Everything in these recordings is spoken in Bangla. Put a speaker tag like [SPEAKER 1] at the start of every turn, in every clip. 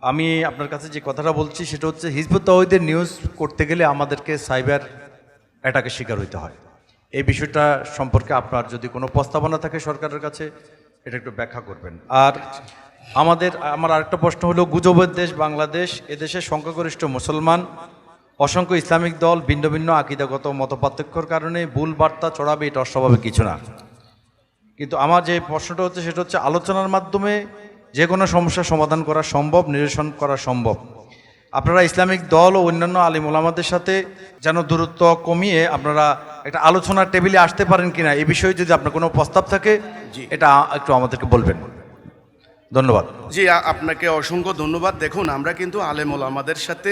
[SPEAKER 1] আমি আপনার কাছে যে কথাটা বলছি সেটা হচ্ছে হিজবুত তাওহীদের নিউজ করতে গেলে আমাদেরকে সাইবার অ্যাটাকের শিকার হইতে হয়। এই বিষয়টা সম্পর্কে আপনার যদি কোনো প্রস্তাবনা থাকে সরকারের কাছে এটা একটু ব্যাখ্যা করবেন। আর আমার আরেকটা প্রশ্ন হলো, গুজবের দেশ বাংলাদেশ, এদেশে সংখ্যাগরিষ্ঠ মুসলমান, অসংখ্য ইসলামিক দল, ভিন্ন ভিন্ন আকিদাগত মতপার্থক্যর কারণে ভুল বার্তা ছড়াবে, এটা অস্বাভাবিক কিছু না। কিন্তু আমার যে প্রশ্নটা হচ্ছে সেটা হচ্ছে আলোচনার মাধ্যমে যে কোনো সমস্যার সমাধান করা সম্ভব, নিরসন করা সম্ভব। আপনারা ইসলামিক দল ও অন্যান্য আলিম ওলামাদের সাথে যেন দূরত্ব কমিয়ে আপনারা একটা আলোচনার টেবিলে আসতে পারেন কিনা, এই বিষয়ে যদি আপনার কোনো প্রস্তাব থাকে এটা একটু আমাদেরকে বলবেন। ধন্যবাদ।
[SPEAKER 2] জি, আপনাকে অসংখ্য ধন্যবাদ। দেখুন, আমরা কিন্তু আলেম ওলামাদের সাথে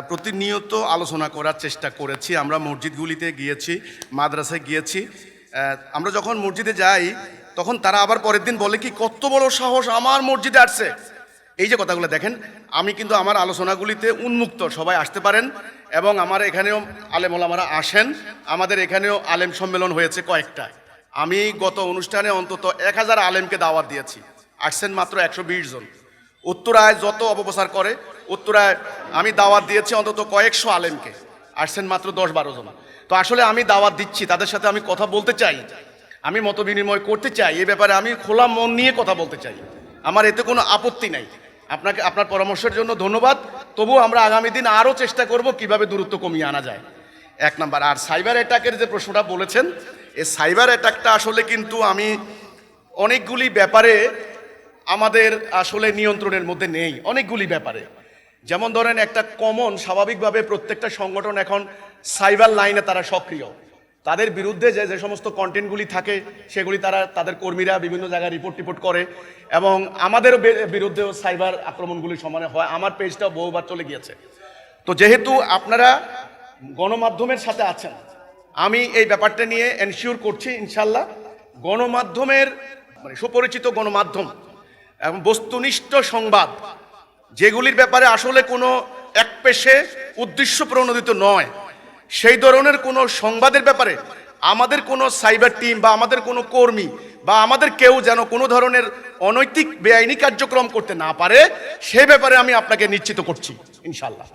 [SPEAKER 2] প্রতিনিয়ত আলোচনা করার চেষ্টা করেছি। আমরা মসজিদগুলিতে গিয়েছি, মাদ্রাসায় গিয়েছি। আমরা যখন মসজিদে যাই তখন তারা আবার পরের দিন বলে কি, কত বড় সাহস আমার মসজিদে আসছে। এই যে কথাগুলো দেখেন, আমি কিন্তু আমার আলোচনাগুলিতে উন্মুক্ত, সবাই আসতে পারেন। এবং আমার এখানেও আলেম ওলামারা আসেন, আমাদের এখানেও আলেম সম্মেলন হয়েছে কয়েকটা। আমি গত অনুষ্ঠানে অন্তত 1000 আলেমকে দাওয়াত দিয়েছি, আসছেন মাত্র 120 জন। উত্তরায় যত অপপ্রচার করে, উত্তরায় আমি দাওয়াত দিয়েছি অন্তত কয়েকশো আলেমকে, আসছেন মাত্র 10-12 জন। তো আসলে আমি দাওয়াত দিচ্ছি, তাদের সাথে আমি কথা বলতে চাই, আমি মত বিনিময় করতে চাই, এ ব্যাপারে আমি খোলা মন নিয়ে কথা বলতে চাই, আমার এতে কোনো আপত্তি নাই। আপনাকে আপনার পরামর্শের জন্য ধন্যবাদ। তবুও আমরা আগামী দিন আরও চেষ্টা করব কিভাবে দূরত্ব কমিয়ে আনা যায়, 1 নাম্বার। আর সাইবার অ্যাটাকের যে প্রশ্নটা বলেছেন, এই সাইবার অ্যাটাকটা আসলে কিন্তু আমি অনেকগুলি ব্যাপারে আমাদের আসলে নিয়ন্ত্রণের মধ্যে নেই, অনেকগুলি ব্যাপারে। যেমন ধরেন, একটা কমন স্বাভাবিকভাবে প্রত্যেকটা সংগঠন এখন সাইবার লাইনে তারা সক্রিয়, তাদের বিরুদ্ধে যে সমস্ত কন্টেন্টগুলি থাকে সেগুলি তাদের কর্মীরা বিভিন্ন জায়গায় রিপোর্ট করে, এবং আমাদের বিরুদ্ধেও সাইবার আক্রমণগুলি সমানে হয়। আমার পেজটাও বহুবার চলে গিয়েছে। তো যেহেতু আপনারা গণমাধ্যমের সাথে আছেন, আমি এই ব্যাপারটা নিয়ে এনশিওর করছি ইনশাল্লাহ গণমাধ্যমের সুপরিচিত গণমাধ্যম এবং বস্তুনিষ্ঠ সংবাদ, যেগুলির ব্যাপারে আসলে কোনো একপেশে উদ্দেশ্য প্রণোদিত নয়, সেই ধরনের কোনো সংবাদের ব্যাপারে আমাদের কোনো সাইবার টিম বা আমাদের কোনো কর্মী বা আমাদের কেউ যেন কোনো ধরনের অনৈতিক বেআইনি কার্যক্রম করতে না পারে, সে ব্যাপারে আমি আপনাকে নিশ্চিত করছি ইনশাল্লাহ।